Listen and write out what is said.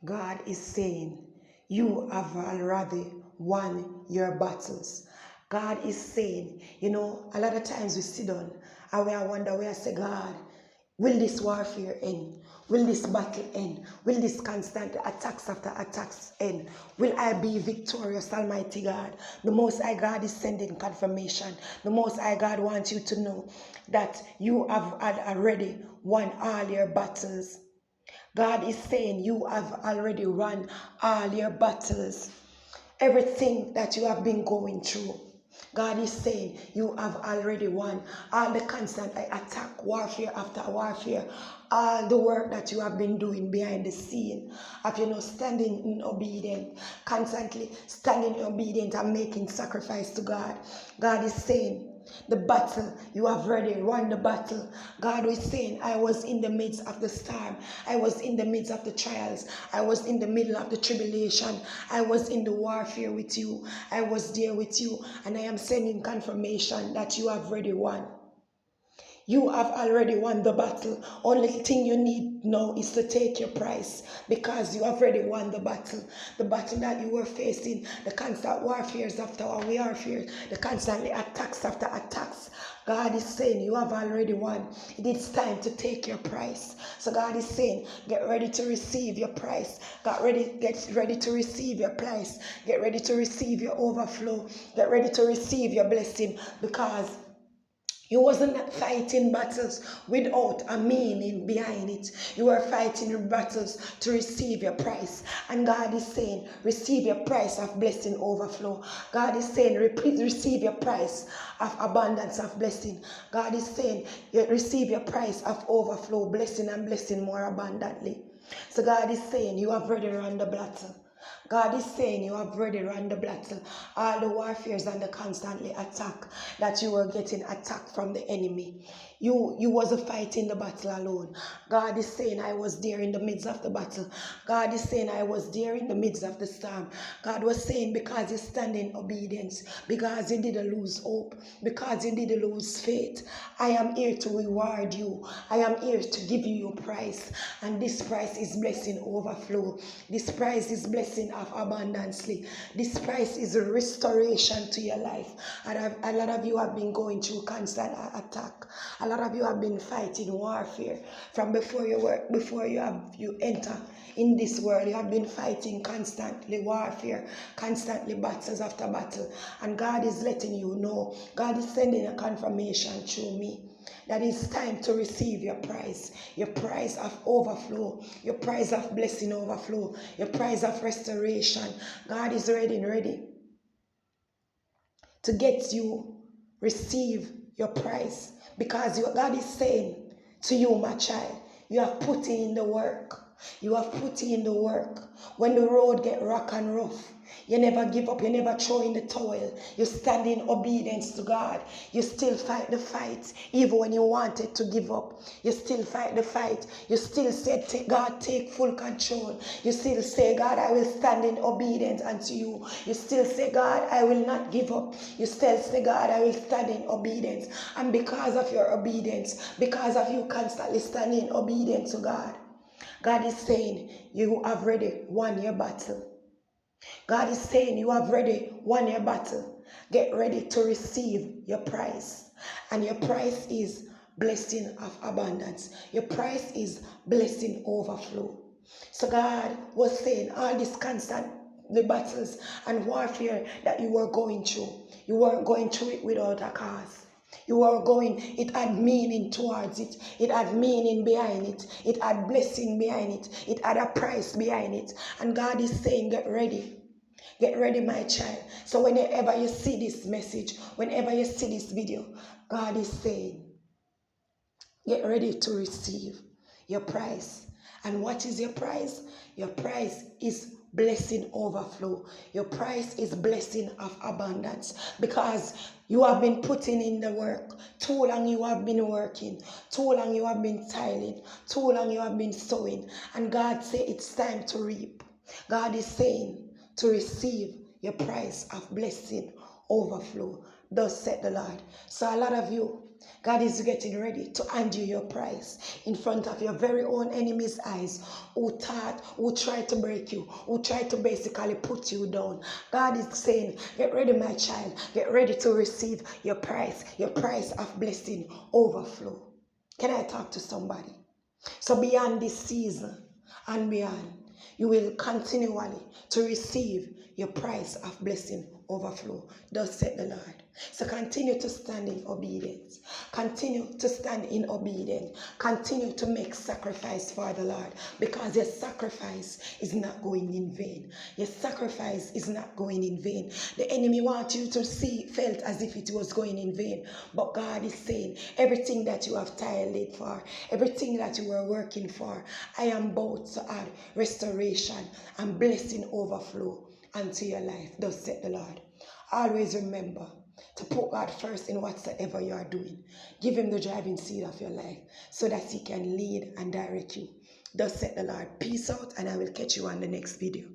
God is saying, you have already won your battles. God is saying, a lot of times we sit down and we wonder, we say, God, will this warfare end? Will this battle end? Will this constant attacks after attacks end? Will I be victorious, Almighty God? The Most High God is sending confirmation. The Most High God wants you to know that you have already won all your battles. God is saying you have already run all your battles. Everything that you have been going through. God is saying you have already won all the constant attack, warfare after warfare, all the work that you have been doing behind the scene of standing in obedience, constantly standing in obedience and making sacrifice to God. God is saying the battle, you have already won the battle. God was saying, I was in the midst of the storm. I was in the midst of the trials. I was in the middle of the tribulation. I was in the warfare with you. I was there with you. And I am sending confirmation that you have already won. You have already won the battle. Only thing you need now is to take your prize, because you have already won the battle. The battle that you were facing, the constant warfares after warfare, the constant attacks after attacks. God is saying you have already won. It is time to take your prize. So God is saying, get ready to receive your prize. Get ready to receive your prize. Get ready to receive your overflow. Get ready to receive your blessing, because you wasn't fighting battles without a meaning behind it. You were fighting battles to receive your prize. And God is saying, receive your prize of blessing overflow. God is saying, receive your prize of abundance of blessing. God is saying, receive your prize of overflow, blessing and blessing more abundantly. So God is saying, you have already run the battle. God is saying you have already run the battle. All the warfares and the constantly attack that you were getting attacked from the enemy. You wasn't fighting the battle alone. God is saying I was there in the midst of the battle. God is saying I was there in the midst of the storm. God was saying because you stand in obedience, because you didn't lose hope, because you didn't lose faith, I am here to reward you. I am here to give you your prize. And this prize is blessing overflow. This prize is blessing of abundantly. This price is a restoration to your life. And a lot of you have been going through constant attack. A lot of you have been fighting warfare from before you enter in this world. You have been fighting constantly warfare, constantly battles after battle. And God is letting you know. God is sending a confirmation through me that it's time to receive your prize of overflow, your prize of blessing overflow, your prize of restoration. God is ready to get you receive your prize, because God is saying to you, my child, you have put in the work. You have put in the work. When the road get rough and rough, you never give up. You never throw in the towel. You stand in obedience to God. You still fight the fight. Even when you wanted to give up, you still fight the fight. You still say, God, take full control. You still say, God, I will stand in obedience unto you. You still say, God, I will not give up. You still say, God, I will stand in obedience. And because of your obedience, because of you constantly standing obedient to God, God is saying you have already won your battle. God is saying you have already won your battle. Get ready to receive your prize. And your prize is blessing of abundance. Your prize is blessing overflow. So God was saying all these constant the battles and warfare that you were going through. You weren't going through it without a cause. You were going, it had meaning towards it. It had meaning behind it. It had blessing behind it. It had a price behind it. And God is saying, get ready. Get ready, my child. So whenever you see this message, whenever you see this video, God is saying, get ready to receive your prize. And what is your prize? Your prize is blessing overflow. Your prize is blessing of abundance, because you have been putting in the work. Too long you have been working. Too long you have been toiling. Too long you have been sowing. And God said it's time to reap. God is saying to receive your prize of blessing overflow. Thus said the Lord. So a lot of you, God is getting ready to hand you your prize in front of your very own enemy's eyes who tried to break you, who tried to basically put you down. God is saying, get ready, my child. Get ready to receive your prize of blessing overflow. Can I talk to somebody? So beyond this season and beyond, you will continually to receive your prize of blessing overflow. Thus said the Lord. So continue to stand in obedience. Continue to stand in obedience. Continue to make sacrifice for the Lord, because your sacrifice is not going in vain. Your sacrifice is not going in vain. The enemy wants you to felt as if it was going in vain. But God is saying, everything that you have toiled for, everything that you were working for, I am about to add restoration and blessing overflow unto your life. Thus said the Lord. Always remember to put God first in whatsoever you are doing. Give him the driving seat of your life so that he can lead and direct you. Thus said the Lord. Peace out, and I will catch you on the next video.